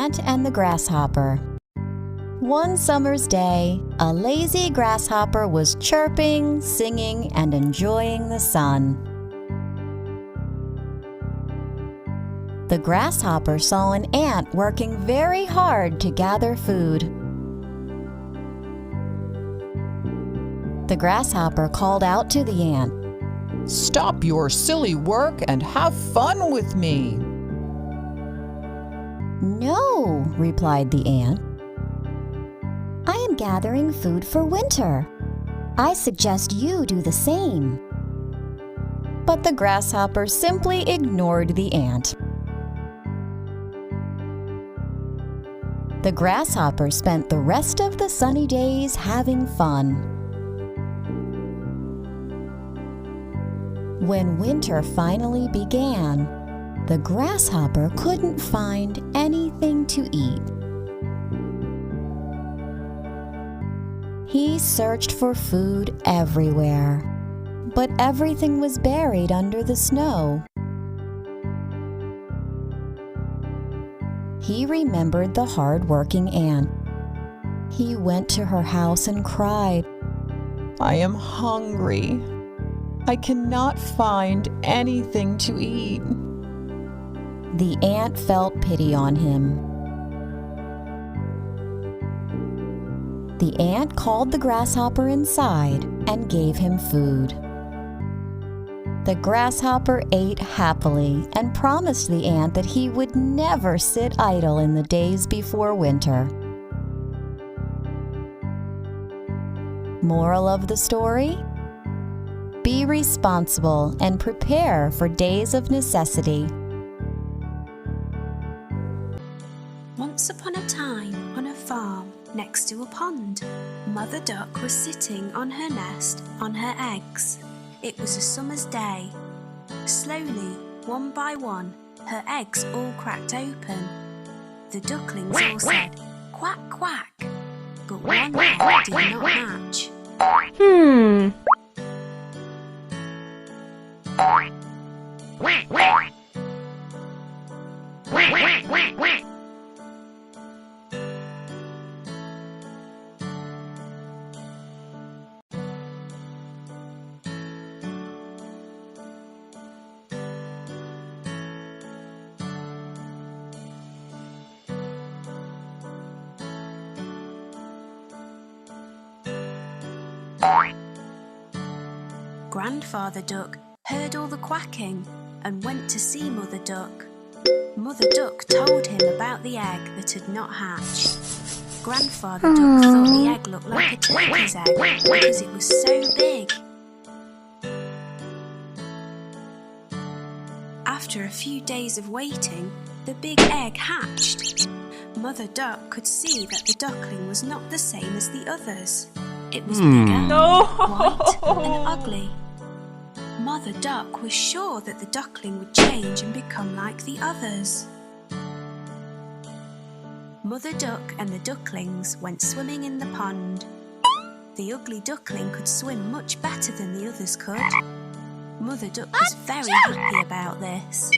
Ant and the Grasshopper. One summer's day, a lazy grasshopper was chirping, singing, and enjoying the sun. The grasshopper saw an ant working very hard to gather food. The grasshopper called out to the ant, "Stop your silly work and have fun with me." "No," replied the ant. "I am gathering food for winter. I suggest you do the same." But the grasshopper simply ignored the ant. The grasshopper spent the rest of the sunny days having fun. When winter finally began, the grasshopper couldn't find anything to eat. He searched for food everywhere, but everything was buried under the snow. He remembered the hard-working ant. He went to her house and cried, "I am hungry. I cannot find anything to eat." The ant felt pity on him. The ant called the grasshopper inside and gave him food. The grasshopper ate happily and promised the ant that he would never sit idle in the days before winter. Moral of the story? Be responsible and prepare for days of necessity. Once upon a time, on a farm next to a pond, Mother Duck was sitting on her nest on her eggs. It was a summer's day. Slowly, one by one, her eggs all cracked open. The ducklings all said, "Quack, quack," but one egg did not hatch. Grandfather Duck heard all the quacking and went to see Mother Duck. Mother Duck told him about the egg that had not hatched. Grandfather Duck thought the egg looked like a turkey's egg because it was so big. After a few days of waiting, the big egg hatched. Mother Duck could see that the duckling was not the same as the others. It was bigger, white, and ugly. Mother Duck was sure that the duckling would change and become like the others. Mother Duck and the ducklings went swimming in the pond. The ugly duckling could swim much better than the others could. Mother Duck was very happy about this.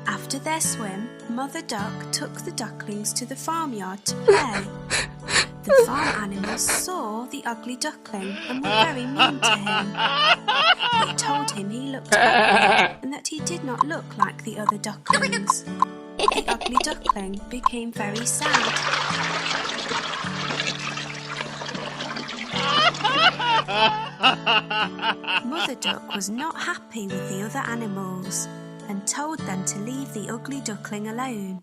After their swim, Mother Duck took the ducklings to the farmyard to play. The farm animals saw the ugly duckling and were very mean to him. They told him he looked ugly and that he did not look like the other ducklings. The ugly duckling became very sad. Mother Duck was not happy with the other animals and told them to leave the ugly duckling alone.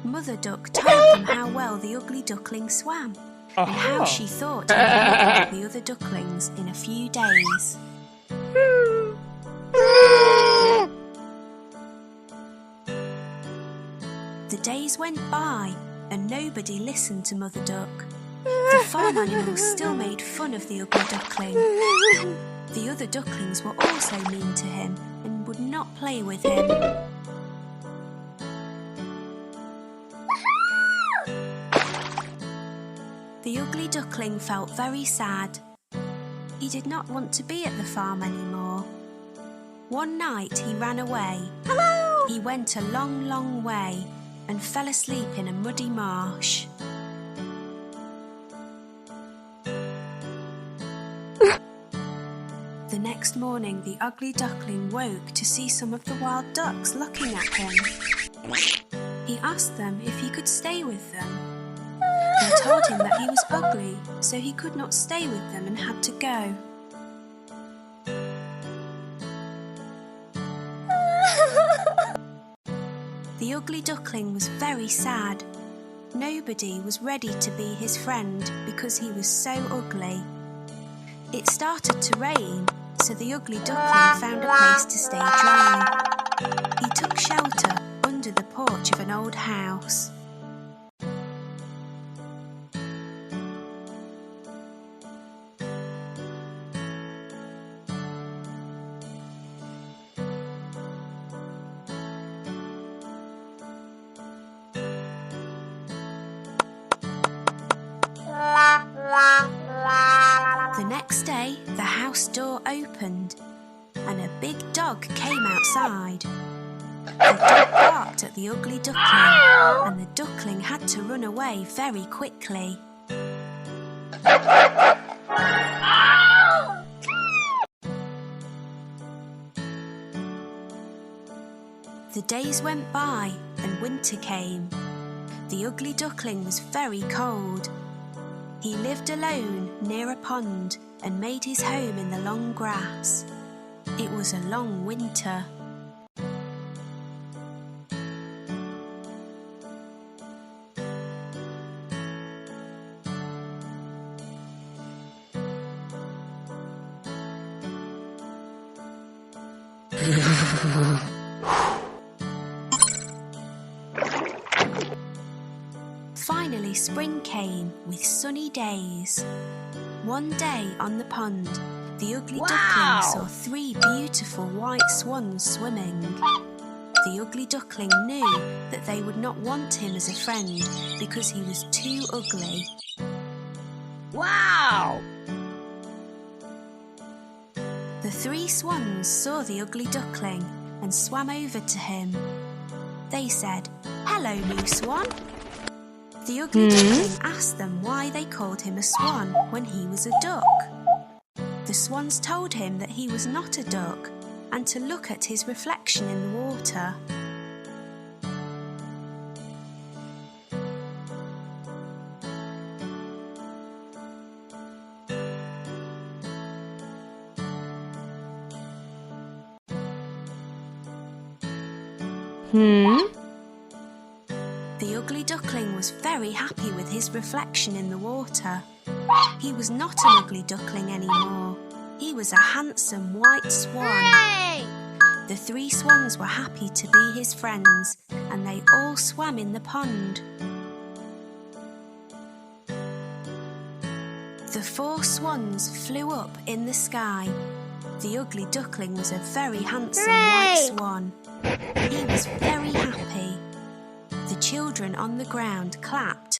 Mother Duck told them how well the ugly duckling swam and how she thought he would look like the other ducklings in a few days. The days went by and nobody listened to Mother Duck. The farm animals still made fun of the ugly duckling. The other ducklings were also mean to him and would not play with him. The ugly duckling felt very sad. He did not want to be at the farm anymore. One night he ran away. Hello! He went a long, long way and fell asleep in a muddy marsh. The next morning, the ugly duckling woke to see some of the wild ducks looking at him. He asked them if he could stay with them. They told him that he was ugly, so he could not stay with them and had to go. The ugly duckling was very sad. Nobody was ready to be his friend because he was so ugly. It started to rain, so the ugly duckling found a place to stay dry. He took shelter under the porch of an old house. The next day, the house door opened and a big dog came outside. The dog barked at the ugly duckling and the duckling had to run away very quickly. The days went by and winter came. The ugly duckling was very cold. He lived alone near a pond and made his home in the long grass. It was a long winter. Finally, spring came with sunny days. One day on the pond, the ugly duckling saw 3 beautiful white swans swimming. The ugly duckling knew that they would not want him as a friend because he was too ugly. Wow! The 3 swans saw the ugly duckling and swam over to him. They said, "Hello, new swan." The ugly duckling asked them why they called him a swan when he was a duck. The swans told him that he was not a duck and to look at his reflection in the water. The ugly duckling was very happy with his reflection in the water. He was not an ugly duckling anymore. He was a handsome white swan. Hooray! The 3 swans were happy to be his friends, and they all swam in the pond. The 4 swans flew up in the sky. The ugly duckling was a very handsome white swan. He was very happy. The children on the ground clapped